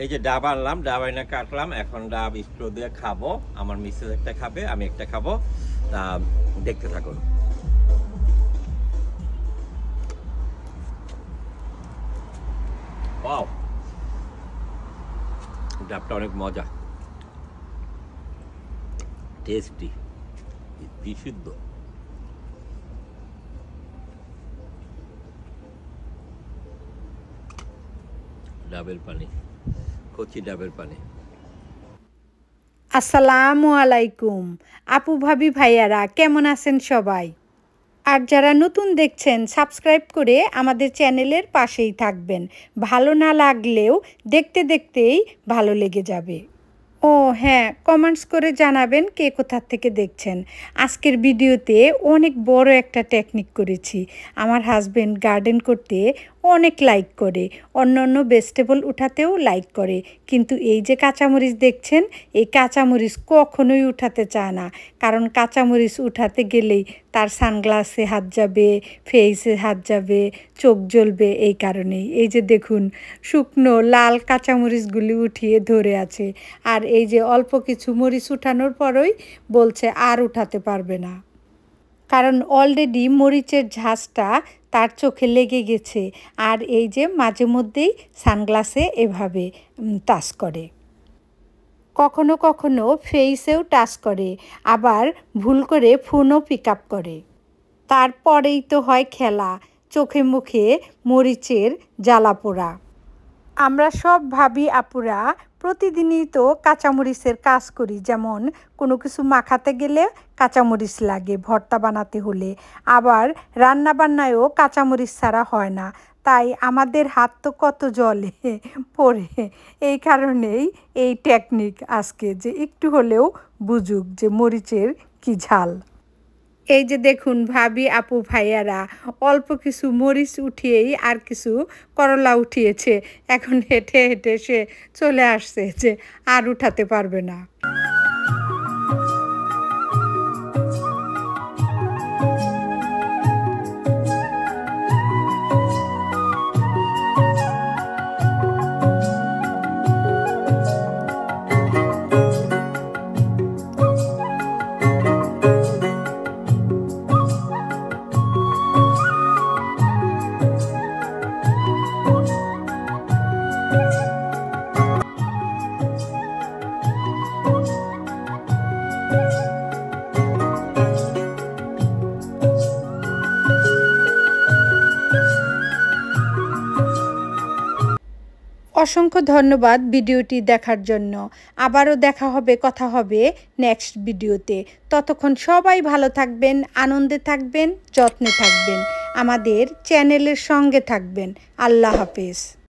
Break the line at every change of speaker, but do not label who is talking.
এই যে ডাব আনলাম, ডাব এনে কাটলাম, এখন ডাব স্ট্রো দিয়ে খাবো। আমার মিসেস একটা খাবে, আমি একটা খাবো। দেখতে থাকুন। ওয়াও, ডাবটা অনেক মজা, টেস্টি, বিশুদ্ধ। ডাবের পানি, কচি ডাবের পানি।
আসসালামু আলাইকুম আপু ভাবি ভাইয়ারা, কেমন আছেন সবাই? আর যারা নতুন দেখছেন সাবস্ক্রাইব করে আমাদের চ্যানেলের পাশেই থাকবেন। ভালো না লাগলেও দেখতে দেখতেই ভালো লেগে যাবে। ও হ্যাঁ, কমেন্টস করে জানাবেন কে কোথা থেকে দেখছেন। আজকের ভিডিওতে অনেক বড় একটা টেকনিক করেছি। আমার হাজবেন্ড গার্ডেন করতে অনেক লাইক করে, অন্য ভেজিটেবল উঠাতেও লাইক করে, কিন্তু এই যে কাঁচামরিচ দেখছেন, এই কাঁচামরিচ কখনোই উঠাতে চায় না। কারণ কাঁচামরিচ উঠাতে গেলেই তার সানগ্লাসে হাত যাবে, ফেসে হাত যাবে, চোখ জ্বলবে। এই কারণেই এই যে দেখুন, শুকনো লাল কাঁচামরিচগুলি উঠিয়ে ধরে আছে। আর এই যে অল্প কিছু মরিচ উঠানোর পরই বলছে আর উঠাতে পারবে না, কারণ অলরেডি মরিচের ঝাঁজটা তার চোখে লেগে গেছে। আর এই যে মাঝে মধ্যেই সানগ্লাসে এভাবে টাচ করে, কখনো কখনো ফেসেও টাচ করে, আবার ভুল করে ফোনও পিক আপ করে। তারপরেই তো হয় খেলা, চোখে মুখে মরিচের জ্বালা পোড়া। আমরা সব ভাবি আপুরা প্রতিদিনই তো কাঁচামরিচের কাজ করি। যেমন কোনো কিছু মাখাতে গেলে কাঁচামরিচ লাগে, ভর্তা বানাতে হলে, আবার রান্না বান্নায়ও কাঁচামরিচ ছাড়া হয় না। তাই আমাদের হাত তো কত জলে পড়ে। এই কারণেই এই টেকনিক আজকে, যে একটু হলেও বুঝুক যে মরিচের কি ঝাল। এই যে দেখুন ভাবি আপু ভাইয়ারা, অল্প কিছু মরিচ উঠিয়েই আর কিছু করলা উঠিয়েছে। এখন হেঁটে হেঁটে সে চলে আসছে যে আর উঠাতে পারবে না। অসংখ্য ধন্যবাদ ভিডিওটি দেখার জন্য। আবারও দেখা হবে, কথা হবে নেক্সট ভিডিওতে। ততক্ষণ সবাই ভালো থাকবেন, আনন্দে থাকবেন, যত্নে থাকবেন, আমাদের চ্যানেলের সঙ্গে থাকবেন। আল্লাহ হাফেজ।